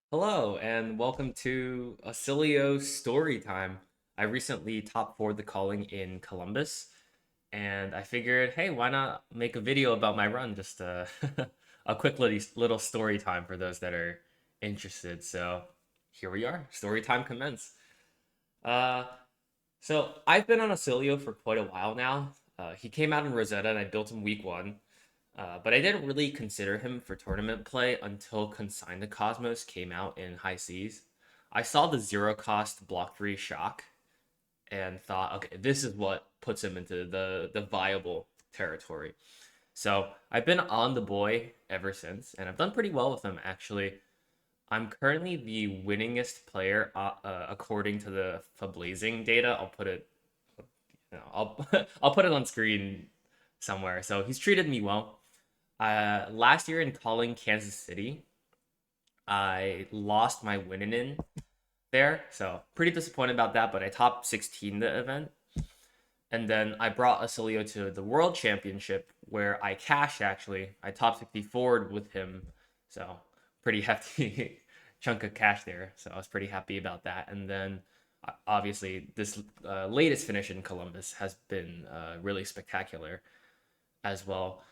Hello, and welcome to Oscilio story time. I recently top four the calling in Columbus, and I figured, hey, why not make a video about my run? Just a quick little story time for those that are interested. So here we are, story time commence. Uh, so I've been on Oscilio for quite a while now. He came out in Rosetta, and I built him week one. But I didn't really consider him for tournament play until Consign the Cosmos came out in high seas. I saw the zero cost block free shock and thought, okay, this is what puts him into the viable territory. So I've been on the boy ever since, and I've done pretty well with him actually. I'm currently the winningest player according to the Fablazing data. I'll put it, I'll I'll put it on screen somewhere. So he's treated me well. Last year in calling Kansas City, I lost my winning in there, so pretty disappointed about that. But I top 16 the event, and then I brought Oscilio to the World Championship where I cashed. Actually, I top 64 with him, so pretty hefty chunk of cash there. So I was pretty happy about that. And then obviously this latest finish in Columbus has been really spectacular as well.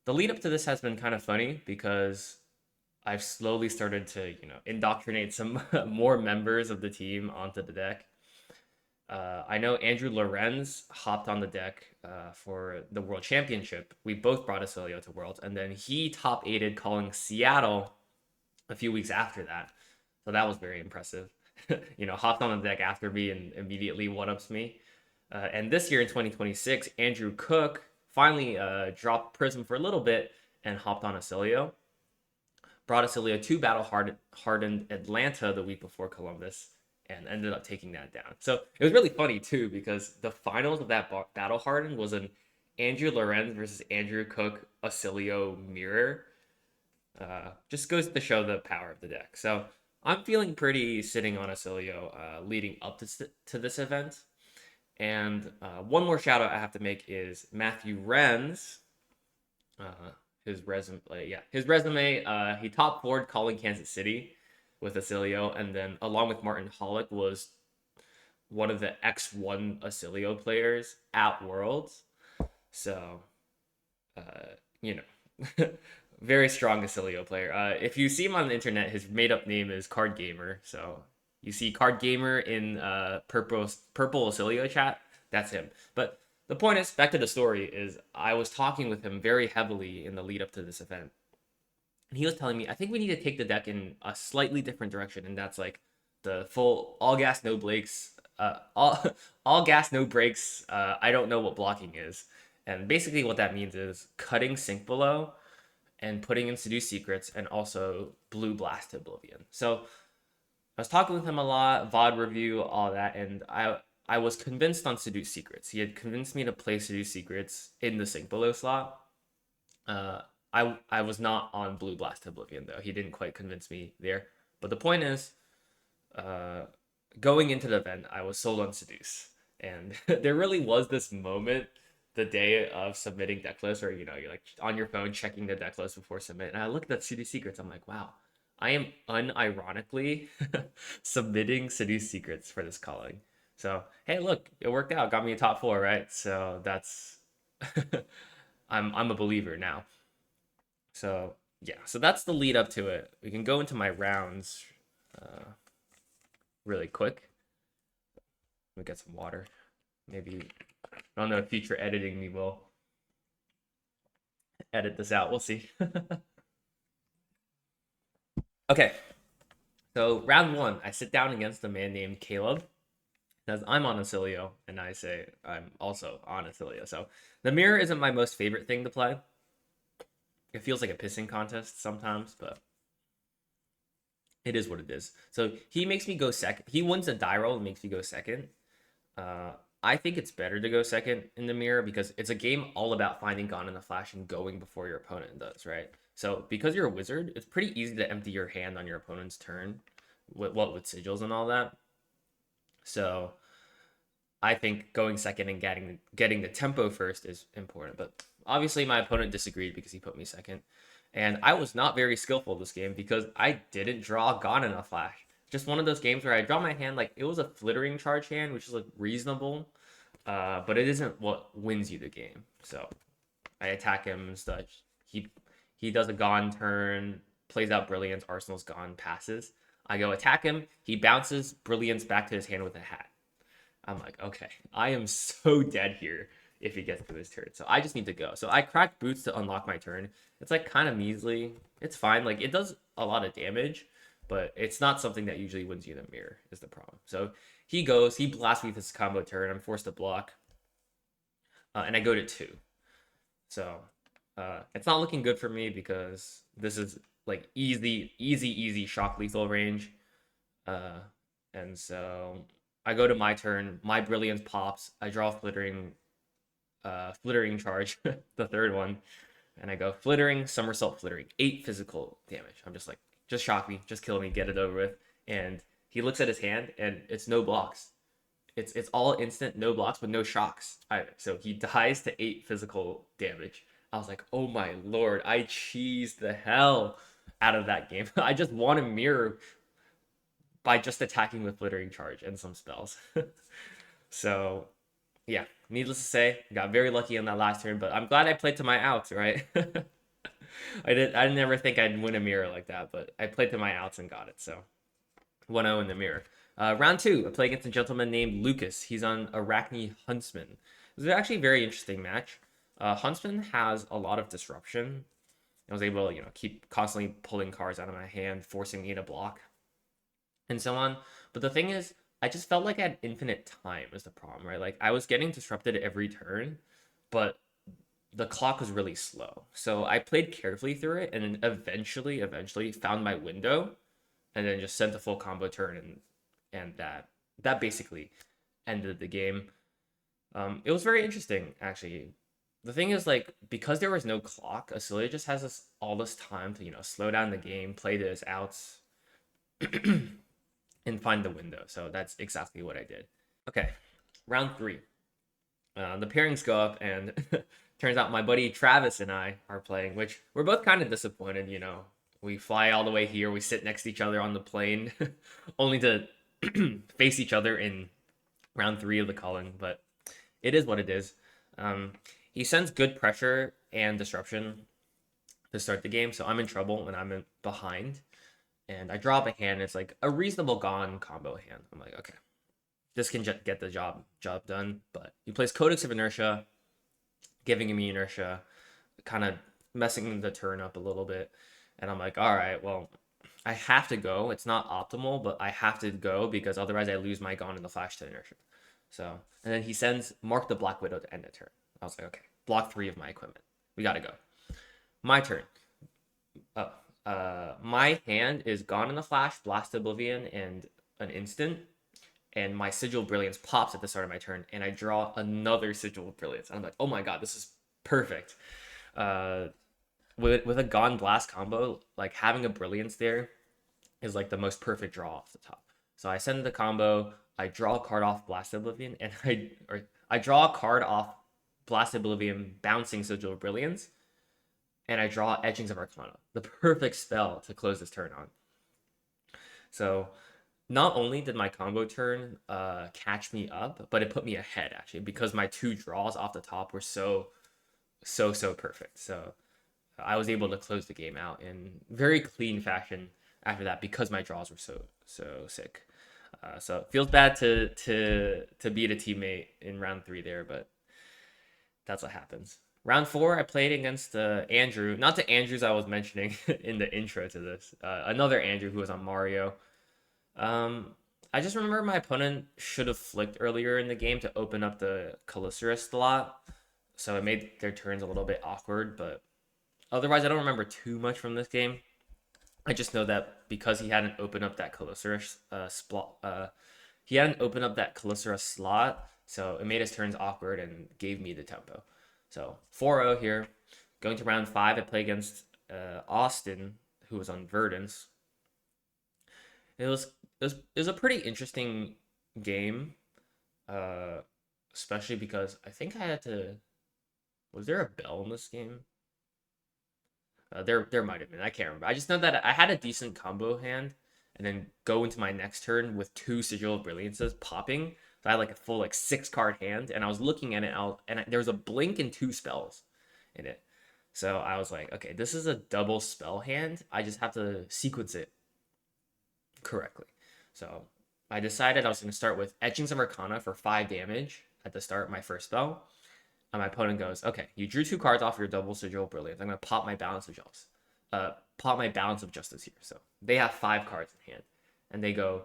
The lead up to this has been kind of funny because I've slowly started to, indoctrinate some more members of the team onto the deck. I know Andrew Lorenz hopped on the deck for the World Championship. We both brought Oscilio to Worlds, and then he top aided calling Seattle a few weeks after that. So that was very impressive. Hopped on the deck after me and immediately one ups me. And this year in 2026, Andrew Cook finally dropped Prism for a little bit and hopped on Oscilio. Brought Oscilio to battle hardened Atlanta the week before Columbus and ended up taking that down. So it was really funny too because the finals of that battle hardened was an Andrew Lorenz versus Andrew Cook Oscilio mirror. Just goes to show the power of the deck. So I'm feeling pretty sitting on Oscilio leading up to this event. And one more shout out I have to make is Matthew Renz. Uh, his resume, his resume. He top forward calling Kansas City with Oscilio, and then along with Martin Hollick was one of the X1 Oscilio players at Worlds. So, uh, you know, very strong Oscilio player. If you see him on the internet, his made up name is Card Gamer. So you see Card Gamer in purple Oscilio chat. That's him. But the point is, back to the story, is I was talking with him very heavily in the lead up to this event. And he was telling me, I think we need to take the deck in a slightly different direction. And that's like the full all gas, no breaks, all gas, no breaks. I don't know what blocking is. And basically, what that means is cutting Sink Below and putting in Seduce Secrets and also Blue Blast to Oblivion. So I was talking with him a lot, VOD review, all that, and I was convinced on Seduce Secrets. He had convinced me to play Seduce Secrets in the Sink Below slot. Uh, I was not on Blue Blast to Oblivion though. He didn't quite convince me there. But the point is, uh, going into the event, I was sold on Seduce, and there really was this moment the day of submitting Decklist, or you're like on your phone checking the Decklist before submit, and I looked at Seduce Secrets. I'm like, wow, I am unironically submitting Seduce Secrets for this calling. So hey, look, it worked out. Got me a top four, right? So that's I'm a believer now. So yeah, so that's the lead up to it. We can go into my rounds uh, really quick. Let me get some water. Maybe I don't know if future editing me will edit this out. We'll see. Okay, so round one, I sit down against a man named Caleb. Says I'm on Oscilio, and I say I'm also on Oscilio. So the mirror isn't my most favorite thing to play. It feels like a pissing contest sometimes, but it is what it is. So he makes me go second. He wins a die roll and makes me go second. Uh, I think it's better to go second in the mirror because it's a game all about finding Gone in the Flash and going before your opponent does, right? So because you're a wizard, it's pretty easy to empty your hand on your opponent's turn, with sigils and all that. So I think going second and getting the tempo first is important. But obviously my opponent disagreed because he put me second. And I was not very skillful this game because I didn't draw Gone in a flash. Just one of those games where I draw my hand like it was a flittering charge hand, which is like reasonable, but it isn't what wins you the game. So I attack him and such. He does a Gone turn, plays out Brilliance, Arsenal's Gone, passes. I go attack him. He bounces Brilliance back to his hand with a hat. I'm like, okay, I am so dead here if he gets to his turn. So I just need to go. So I crack boots to unlock my turn. It's like kind of measly. It's fine. Like it does a lot of damage, but it's not something that usually wins you the mirror is the problem. So he goes, he blasts me with his combo turn. I'm forced to block, and I go to two. So it's not looking good for me because this is like easy shock lethal range. Uh, and so I go to my turn. My brilliance pops. I draw flittering charge, the third one, and I go flittering, somersault, flittering, 8 physical damage. I'm just like, just shock me, just kill me, get it over with. And he looks at his hand, and it's no blocks. It's all instant, no blocks, but no shocks either. So he dies to 8 physical damage. I was like, oh my lord, I cheesed the hell out of that game. I just won a mirror by just attacking with flittering charge and some spells. So yeah, needless to say, got very lucky on that last turn, but I'm glad I played to my outs, right? I didn't ever think I'd win a mirror like that, but I played to my outs and got it. So 1-0 in the mirror. Round two, I play against a gentleman named Lucas. He's on Arachne Huntsman. This is actually a very interesting match. Huntsman has a lot of disruption. I was able to, keep constantly pulling cards out of my hand, forcing me to block, and so on. But the thing is, I just felt like I had infinite time is the problem, right? Like I was getting disrupted every turn, but the clock was really slow. So I played carefully through it and then eventually found my window and then just sent the full combo turn and that basically ended the game. It was very interesting actually. The thing is like because there was no clock, Oscilio just has all this time to slow down the game, play this outs, and find the window. So that's exactly what I did. Okay, round three. The pairings go up, and turns out my buddy Travis and I are playing, which we're both kind of disappointed. We fly all the way here, we sit next to each other on the plane, only to face each other in round three of the calling. But it is what it is. Um, he sends good pressure and disruption to start the game, so I'm in trouble and I'm behind. And I drop a hand. And it's like a reasonable Gone combo hand. I'm like, okay, this can get the job done. But he plays Codex of Inertia, giving me inertia, kind of messing the turn up a little bit. And I'm like, all right, well, I have to go. It's not optimal, but I have to go because otherwise I lose my Gone in the flash to inertia. So, and then he sends Mark the Black Widow to end the turn. I was like, okay, block 3 of my equipment. We gotta go. My turn. Oh, my hand is Gone in the flash, Blast Oblivion, and an instant. And my Sigil of Brilliance pops at the start of my turn, and I draw another Sigil of Brilliance. And I'm like, oh my god, this is perfect. Uh, with a Gone Blast combo, like having a Brilliance there is like the most perfect draw off the top. So I send the combo, I draw a card off Blast Oblivion, and I draw a card off Blast Oblivion, bouncing Sigil of Brilliance, and I draw Etchings of Arcana, the perfect spell to close this turn on. So not only did my combo turn catch me up, but it put me ahead actually because my 2 draws off the top were so perfect. So I was able to close the game out in very clean fashion after that because my draws were so sick. So it feels bad to beat a teammate in round 3 there, but that's what happens. Round 4, I played against Andrew, not the Andrews I was mentioning in the intro to this. Another Andrew who was on Mario. Um, I just remember my opponent should have flicked earlier in the game to open up the Calycera slot, so it made their turns a little bit awkward. But otherwise, I don't remember too much from this game. I just know that because he hadn't opened up that Calycera slot, so it made his turns awkward and gave me the tempo. So 4-0 here. Going to round 5, I play against Austin, who was on Verdance. It was a pretty interesting game, uh, especially because I think I had to. Was there a bell in this game? There might have been. I can't remember. I just know that I had a decent combo hand, and then go into my next turn with two Sigil of Brilliances popping. So I had like a full like 6 card hand, and I was looking at it out, and there was a blink and two spells in it. So I was like, okay, this is a double spell hand. I just have to sequence it correctly. So I decided I was going to start with Etchings of Arcana for 5 damage at the start of my first spell. And my opponent goes, okay, you drew 2 cards off your double Sigil of Brilliance. I'm going to pop my Balance of Justice. Pop my Balance of Justice here. So they have 5 cards in hand. And they go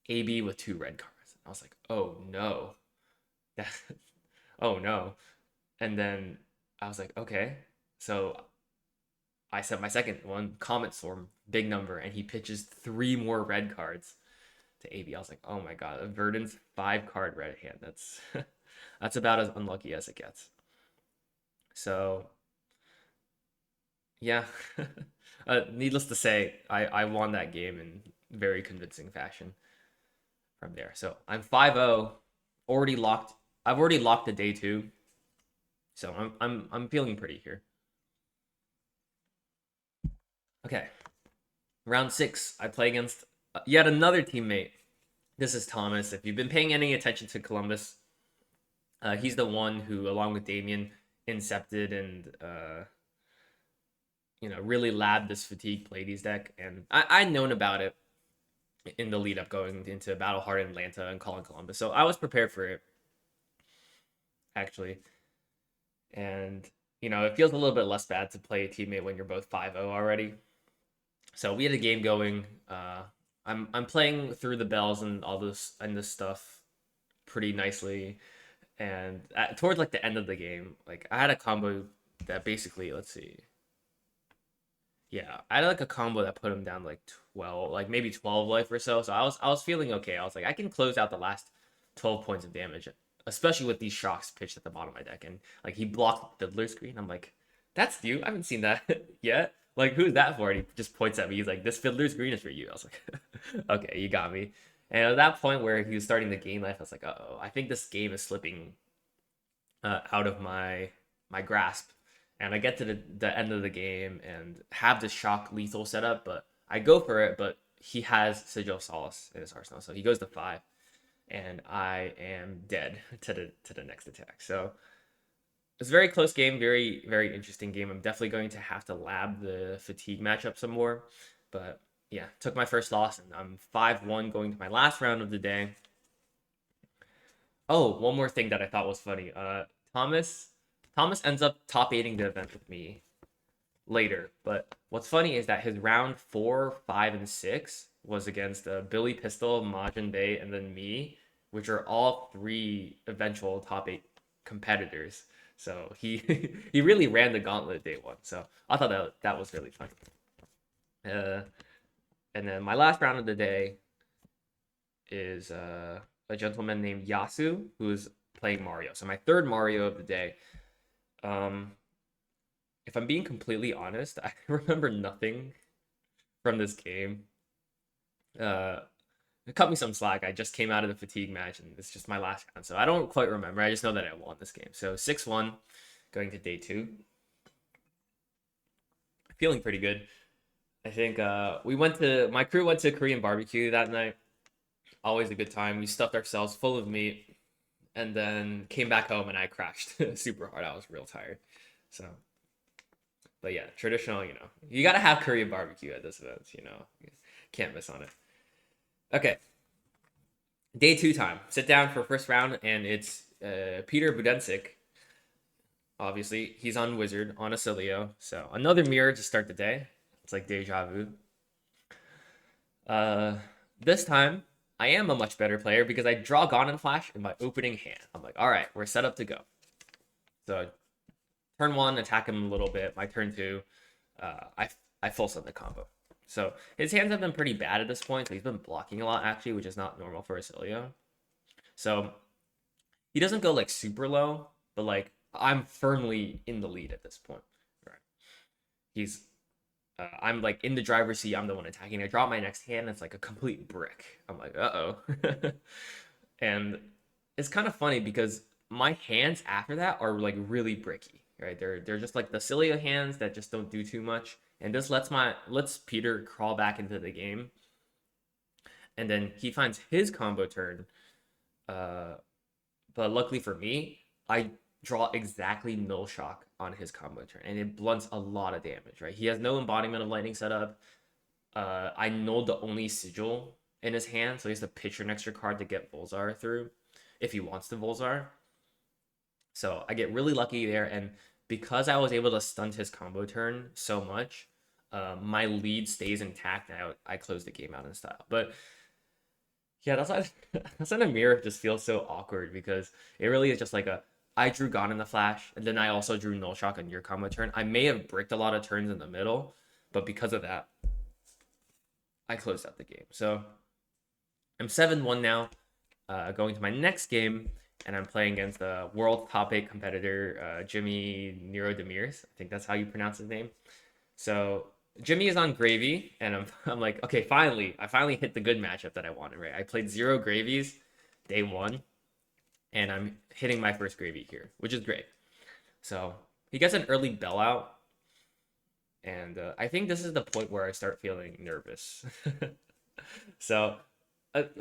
AB with 2 red cards. I was like, oh no. Oh no. And then I was like, okay. So I set my second one, Comet Storm, big number, and he pitches 3 more red cards to AB. I was like, oh my god, Verdant's 5 card red hand. That's about as unlucky as it gets. So yeah, needless to say, I won that game in very convincing fashion from there. So I'm 5-0, already locked. I've already locked the day 2, so I'm feeling pretty here. Okay, round 6, I play against yet another teammate. This is Thomas. If you've been paying any attention to Columbus, he's the one who, along with Damien, incepted and really labbed this fatigue Pleiades deck, and I'd known about it in the lead up going into Battle Hard in Atlanta and calling Columbus, so I was prepared for it actually, and it feels a little bit less bad to play a teammate when you're both 5-0 already. So we had a game going. I'm playing through the bells and all this stuff pretty nicely, and towards like the end of the game, like I had a combo that basically, let's see, yeah, I had like a combo that put him down like 12, like maybe 12 life or so. So I was feeling okay. I was like, I can close out the last 12 points of damage, especially with these shocks pitched at the bottom of my deck. And like he blocked the Fiddler screen. I'm like, that's you. I haven't seen that yet. Like, who's that for? And he just points at me. He's like, this Fiddler's green is for you. I was like, okay, you got me. And at that point where he was starting the game life, I was like, oh, I think this game is slipping out of my grasp. And I get to the end of the game and have this shock lethal setup, but I go for it, but he has Sigil of Solace in his arsenal, so he goes to 5, and I am dead to the next attack. So it's a very close game, very very interesting game. I'm definitely going to have to lab the fatigue matchup some more, but yeah, took my first loss, and I'm 5-1 going to my last round of the day. Oh, one more thing that I thought was funny. Thomas Thomas ends up top 8ing the event with me later. But what's funny is that his round 4, 5, and 6 was against Billy Pistol, Majin Bay, and then me, which are all 3 eventual top 8 competitors. So he he really ran the gauntlet day 1. So I thought that was really funny. Uh, and then my last round of the day is a gentleman named Yasu, who's playing Mario. So my third Mario of the day. Um, if I'm being completely honest, I remember nothing from this game. Uh, it cut me some slack. I just came out of the fatigue match, and it's just my last round, so I don't quite remember. I just know that I won this game. So 6-1, going to day 2. Feeling pretty good. I think my crew went to Korean barbecue that night. Always a good time. We stuffed ourselves full of meat, and then came back home, and I crashed super hard. I was real tired. So, but yeah, traditional. You gotta have Korean barbecue at this event. Can't miss on it. Okay, day 2 time. Sit down for first round, and it's Peter Budensik. Obviously, he's on Wizard on Oscilio. So another mirror to start the day. It's like deja vu. Uh, this time I am a much better player because I draw Gone Flash in my opening hand. I'm like, all right, we're set up to go. So turn 1, attack him a little bit. My turn 2, I full set the combo. So his hands have been pretty bad at this point. So he's been blocking a lot actually, which is not normal for Oscilio. So he doesn't go like super low, but like I'm firmly in the lead at this point. Right? He's I'm like in the driver's seat. I'm the one attacking. I drop my next hand. It's like a complete brick. I'm like, uh-oh. And it's kind of funny because my hands after that are like really bricky, right? They're just like the Oscilio hands that just don't do too much, and this lets Peter crawl back into the game, and then he finds his combo turn. Uh, but luckily for me, I draw exactly null shock on his combo turn, and it blunts a lot of damage, right? He has no embodiment of lightning set up. I nulled the only sigil in his hand, so he has to pitch an extra card to get Volzar through if he wants to Volzar. So I get really lucky there, and because I was able to stunt his combo turn so much, my lead stays intact, and I close the game out in style. But yeah, that's why that's why the mirror just feels so awkward because it really is just like a I drew Gone in the Flash, and then I also drew Null Shock on your combo turn. I may have bricked a lot of turns in the middle, but because of that, I closed out the game. So I'm 7-1 now, going to my next game, and I'm playing against the world top 8 competitor, Jimmy Nero Demirs. I think that's how you pronounce his name. So Jimmy is on Gravy, and I'm like, okay, I finally hit the good matchup that I wanted, right? I played 0 Gravies day 1, and I'm hitting my first Gravy here, which is great. So he gets an early bell out, and I think this is the point where I start feeling nervous. So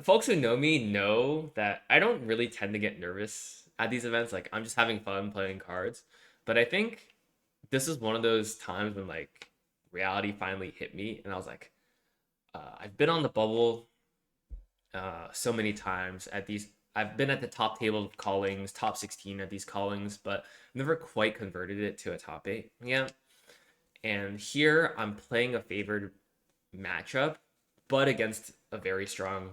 folks who know me know that I don't really tend to get nervous at these events. Like I'm just having fun playing cards. But I think this is one of those times when like reality finally hit me, and I was like, I've been on the bubble so many times at these. I've been at the top table of callings, top 16 at these callings, but never quite converted it to a top 8. Yeah. And here I'm playing a favored matchup, but against a very strong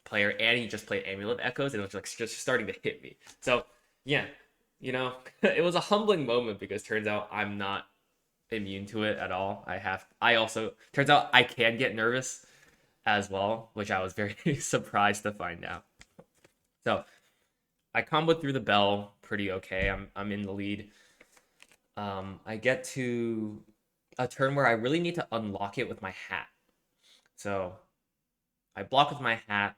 player, and he just played Amulet Echoes, and it was like just starting to hit me. So yeah, it was a humbling moment because turns out I'm not immune to it at all. I also turns out I can get nervous as well, which I was very surprised to find out. So I comboed through the bell pretty okay. I'm in the lead. I get to a turn where I really need to unlock it with my hat. So I block with my hat,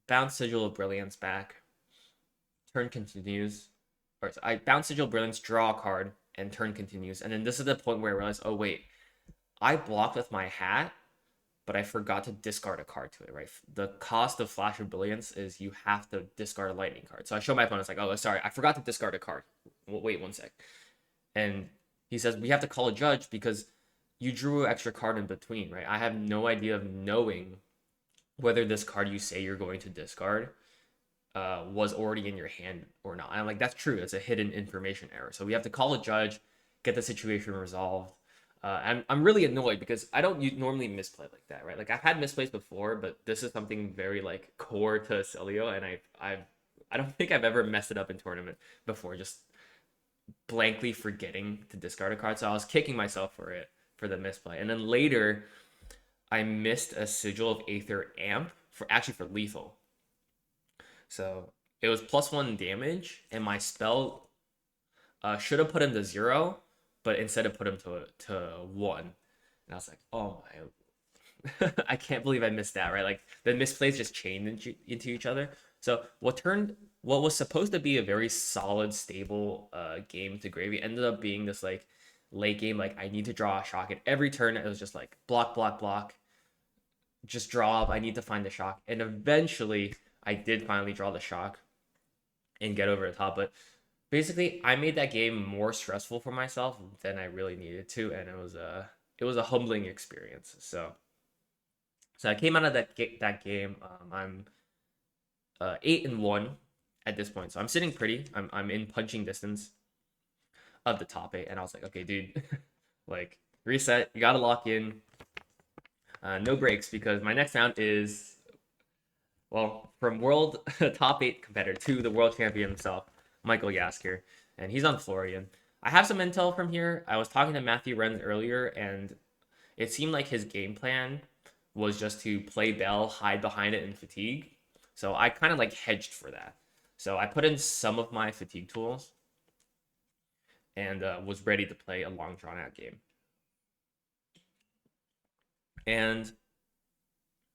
bounce Sigil of Brilliance back, turn continues. Or so I bounce Sigil of Brilliance, draw a card, and turn continues. And then this is the point where I realize, oh wait, I blocked with my hat, but I forgot to discard a card to it, right? The cost of Flash of Brilliance is you have to discard a lightning card. So I show my opponent, it's like, oh, sorry, I forgot to discard a card. Well, wait one sec. And he says, we have to call a judge because you drew an extra card in between, right? I have no idea of knowing whether this card you say you're going to discard was already in your hand or not. And I'm like, that's true. It's a hidden information error. So we have to call a judge, get the situation resolved. And I'm really annoyed because I don't normally misplay like that, right? Like I've had misplays before, but this is something very like core to Oscilio, and I don't think I've ever messed it up in tournament before, just blankly forgetting to discard a card. So I was kicking myself for it for the misplay, and then later I missed a Sigil of Aether Amp for lethal. So it was +1 damage, and my spell should have put him to 0, but instead it put him to 1. And I was like, oh my, I can't believe I missed that, right? Like the misplays just chained into each other. So what was supposed to be a very solid, stable game to Gravy ended up being this like late game. Like I need to draw a shock, and every turn it was just like block, block, block, just draw up. I need to find the shock, and eventually I did finally draw the shock and get over the top. But basically, I made that game more stressful for myself than I really needed to, and it was a humbling experience. So I came out of that game. I'm 8-1 at this point, so I'm sitting pretty. I'm in punching distance of the top 8, and I was like, okay, dude, like reset. You gotta lock in. No breaks because my next round is from world top 8 competitor to the world champion himself, Michael Yasker, and he's on Florian. I have some intel from here. I was talking to Matthew Renz earlier, and it seemed like his game plan was just to play Bell, hide behind it, and fatigue. So I kind of like hedged for that. So I put in some of my fatigue tools and was ready to play a long drawn out game. And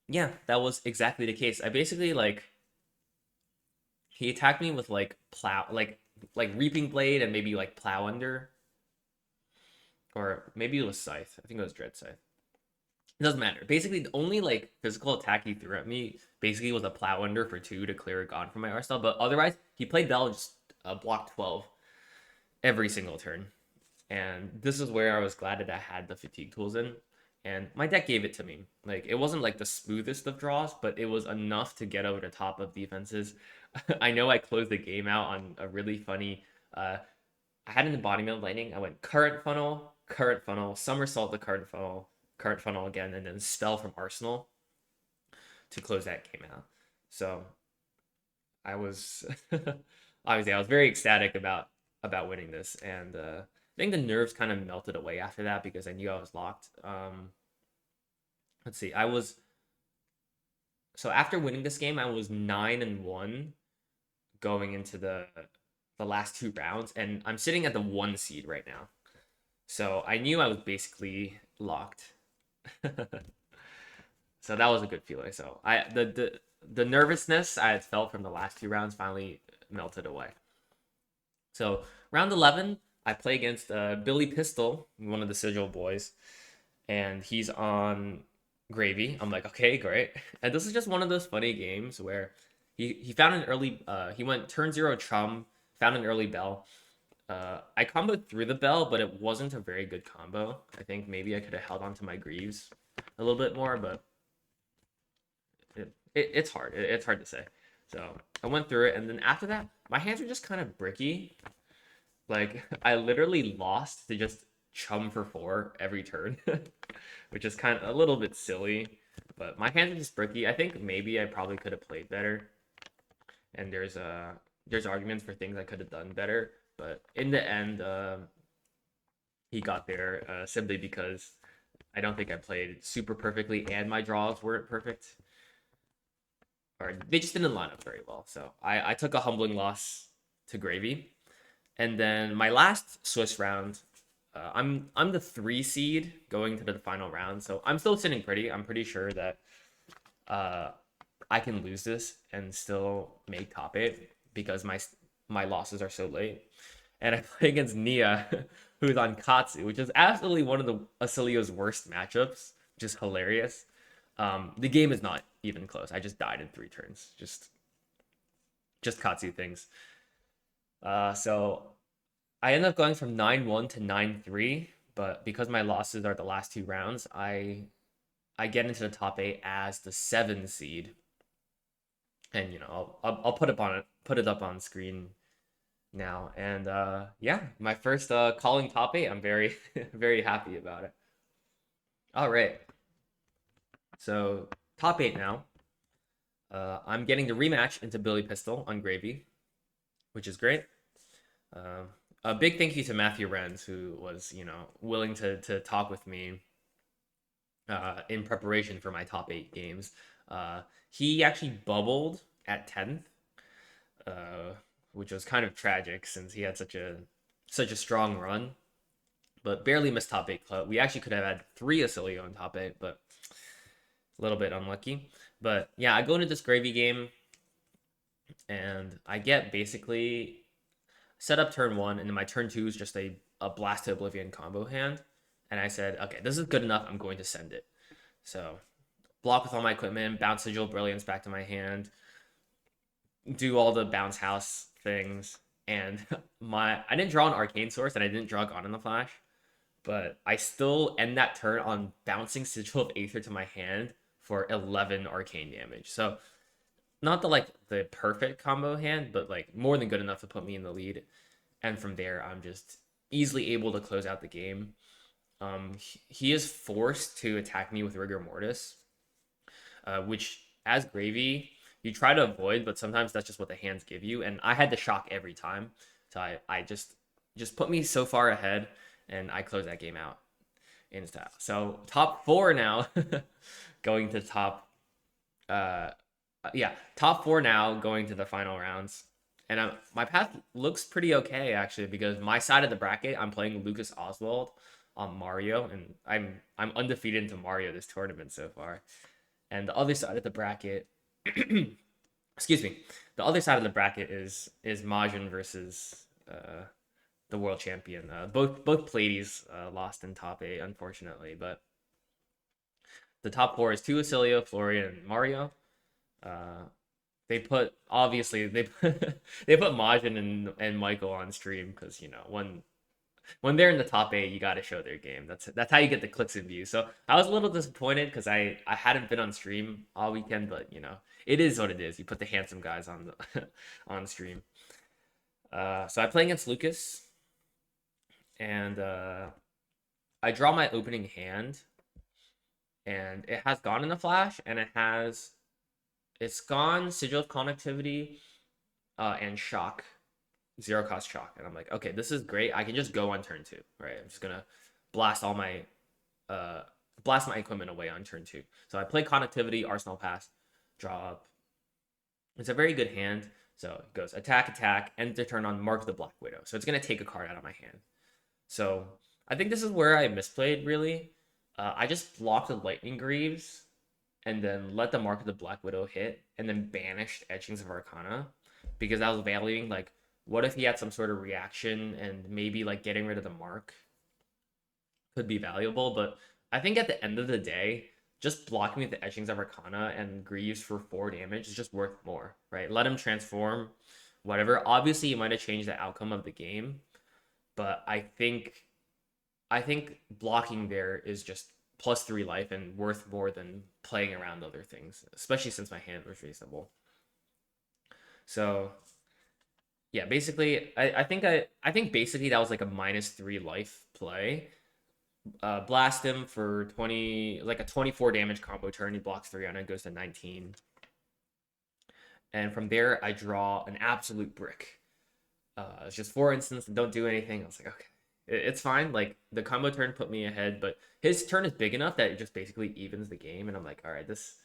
yeah, that was exactly the case. I basically like he attacked me with like plow, like reaping blade and maybe like plow under, or maybe it was Scythe. I think it was Dread Scythe. It doesn't matter. Basically, the only like physical attack he threw at me basically was a Plow Under for 2 to clear a god from my arsenal. But otherwise, he played Bell just block 12 every single turn. And this is where I was glad that I had the fatigue tools in. And my deck gave it to me. Like it wasn't like the smoothest of draws, but it was enough to get over the top of defenses. I know I closed the game out on a really funny. I had an embodiment of lightning. I went current funnel, somersault the current funnel again, and then spell from arsenal to close that game out. So I was obviously I was very ecstatic about winning this, and I think the nerves kind of melted away after that because I knew I was locked. Let's see, I was so after winning this game, I was 9-1 going into the last 2 rounds, and I'm sitting at the 1 seed right now. So I knew I was basically locked. So that was a good feeling. So the nervousness I had felt from the last 2 rounds finally melted away. So round 11, I play against Billy Pistol, one of the Sigil boys, and he's on Gravy. I'm like, okay, great. And this is just one of those funny games where he found an early he went turn 0 Chum, found an early Bell. I comboed through the Bell, but it wasn't a very good combo. I think maybe I could have held on to my Greaves a little bit more, but it's hard. It's hard to say. So I went through it, and then after that, my hands were just kind of bricky. Like I literally lost to just chum for 4 every turn, which is kind of a little bit silly. But my hands are just bricky. I think maybe I probably could have played better, and there's arguments for things I could have done better. But in the end, he got there simply because I don't think I played super perfectly, and my draws weren't perfect, or they just didn't line up very well. So I took a humbling loss to Gravy, and then my last Swiss round, I'm the 3 seed going to the final round, so I'm still sitting pretty. I'm pretty sure that uh, I can lose this and still make top 8 because my losses are so late. And I play against Nia, who's on Katsu, which is absolutely one of the Oscilio's worst matchups, which is hilarious. The game is not even close. I just died in 3 turns. Just Katsu things. So I end up going from 9-1 to 9-3, but because my losses are the last 2 rounds, I get into the top 8 as the 7 seed, and I'll put it up on screen now. And yeah, my first calling top 8. I'm very very happy about it. All right, so top 8 now. I'm getting the rematch into Billy Pistol on Gravy, which is great. Uh, a big thank you to Matthew Renz, who was willing to talk with me in preparation for my top 8 games. He actually bubbled at 10th, uh, which was kind of tragic since he had such a strong run, but barely missed top 8 club. We actually could have had 3 Oscilio in top 8, but a little bit unlucky. But yeah, I go into this Gravy game, and I get basically set up turn 1, and then my turn 2 is just a Blast to Oblivion combo hand. And I said, okay, this is good enough. I'm going to send it. So block with all my equipment, bounce Sigil Brilliance back to my hand, do all the bounce house things, and I didn't draw an Arcane Source, and I didn't draw God in the Flash, but I still end that turn on bouncing Sigil of Aether to my hand for 11 arcane damage. So not the perfect combo hand, but like more than good enough to put me in the lead. And from there, I'm just easily able to close out the game. He is forced to attack me with Rigor Mortis, which as Gravy you try to avoid, but sometimes that's just what the hands give you. And I had to shock every time, so I just put me so far ahead, and I close that game out in style. So top 4 now, going to top yeah, top 4 now going to the final rounds. And my path looks pretty okay actually, because my side of the bracket I'm playing Lucas Oswald on Mario, and I'm undefeated into Mario this tournament so far. And the other side of the bracket, excuse me, the other side of the bracket is Majin versus the world champion. Both Pleiades lost in top eight, unfortunately, but the top four is two Oscilio, Florian, and Mario. Uh, they put obviously they put, they put Majin and Michael on stream because when they're in the top eight, you got to show their game. That's how you get the clicks and views. So I was a little disappointed because I hadn't been on stream all weekend, but it is what it is. You put the handsome guys on the on stream. So I play against Lucas, and I draw my opening hand, and it has Gone in a Flash, and it's gone Sigil of Connectivity, and Shock, zero cost Shock, and I'm like, okay, this is great. I can just go on turn two, right? I'm just gonna blast all my uh blast my equipment away on turn two. So I play Connectivity, Arsenal Pass, draw up. It's a very good hand. So it goes attack, attack, end to turn on Mark the Black Widow. So it's gonna take a card out of my hand. So I think this is where I misplayed really. I just blocked the Lightning Greaves and then let the Mark of the Black Widow hit and then banished Etchings of Arcana because I was valuing like what if he had some sort of reaction and maybe like getting rid of the mark could be valuable. But I think at the end of the day, just blocking with the Etchings of Arcana and Greaves for 4 damage is just worth more, right? Let him transform, whatever. Obviously, you might have changed the outcome of the game, but I think blocking there is just +3 life and worth more than playing around other things, especially since my hand was reasonable. So yeah, basically, I think basically that was like a -3 life play. Blast him for 20, like a 24 damage combo turn. He blocks 3 on it, goes to 19. And from there, I draw an absolute brick. It's just 4 instants and don't do anything. I was like, okay, it's fine. Like the combo turn put me ahead, but his turn is big enough that it just basically evens the game. And I'm like, all right, this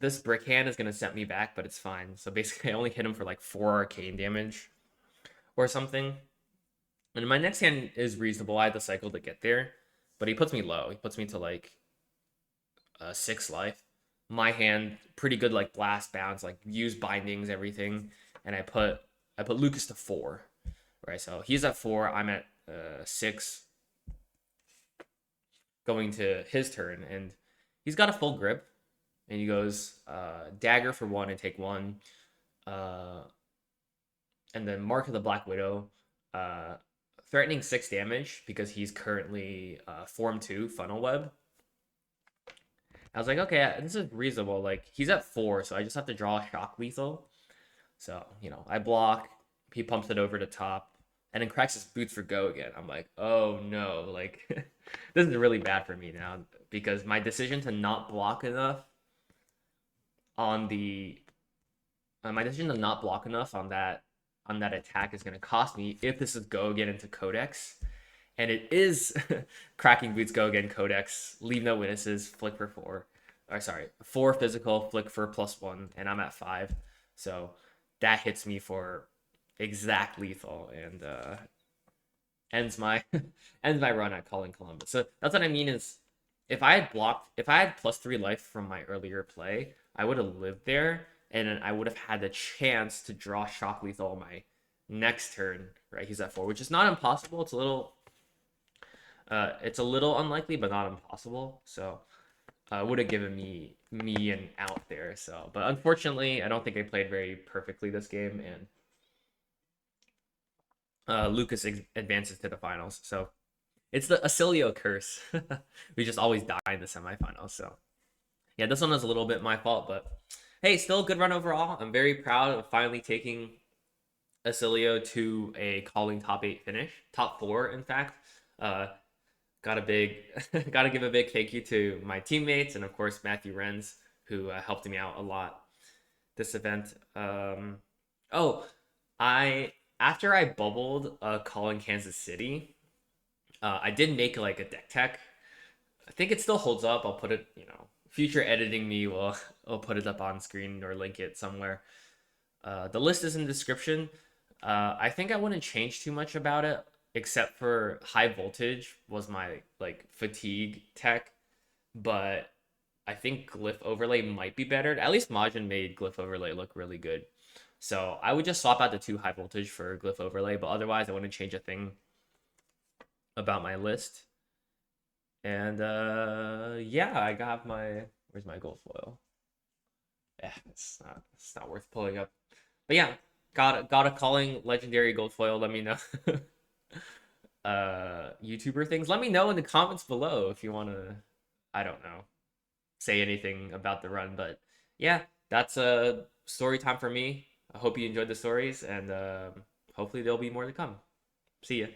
this brick hand is gonna set me back, but it's fine. So basically, I only hit him for like 4 arcane damage or something. And my next hand is reasonable. I had the cycle to get there, but he puts me low. He puts me to like 6 life. My hand pretty good, like blast bounce, like use bindings, everything. And I put Lucas to 4, right? So he's at 4. I'm at 6, going to his turn, and he's got a full grip, and he goes dagger for 1 and take 1, uh, and then Mark of the Black Widow, uh, threatening 6 damage because he's currently Form 2 Funnel Web. I was like, okay, this is reasonable. Like he's at 4, so I just have to draw a Shock Lethal. So I block. He pumps it over the top, and then cracks his boots for go again. I'm like, oh no, like this is really bad for me now because my decision to not block enough on the my decision to not block enough on that attack is going to cost me if this is go again into Codex, and it is cracking boots go again Codex, leave no witnesses, flick for 4, or sorry, 4 physical, flick for +1, and I'm at 5, so that hits me for exact lethal and ends my ends my run at calling Columbus. So that's what I mean is if I had +3 life from my earlier play, I would have lived there, and then I would have had the chance to draw Shock Lethal on my next turn. Right, he's at 4, which is not impossible. It's a little unlikely, but not impossible. So would have given me an out there. So, but unfortunately, I don't think I played very perfectly this game, and Lucas advances to the finals. So it's the Oscilio curse. We just always die in the semifinals. So yeah, this one was a little bit my fault, but hey, still a good run overall. I'm very proud of finally taking Oscilio to a calling top 8 finish, top 4 in fact. Got a big, got to give a big thank you to my teammates and of course Matthew Renz, who helped me out a lot this event. Oh, I after I bubbled calling Kansas City, I did make like a deck tech. I think it still holds up. I'll put it, future editing me will put it up on screen or link it somewhere. The list is in the description. I think I wouldn't change too much about it, except for high voltage was my like fatigue tech, but I think glyph overlay might be better. At least Majin made glyph overlay look really good. So I would just swap out the 2 high voltage for glyph overlay, but otherwise I wouldn't change a thing about my list. And yeah, I got my, where's my gold foil? Yeah, it's not worth pulling up. But yeah, got a calling legendary gold foil. Let me know. YouTuber things. Let me know in the comments below if you want to, I don't know, say anything about the run. But yeah, that's a story time for me. I hope you enjoyed the stories, and hopefully there'll be more to come. See ya.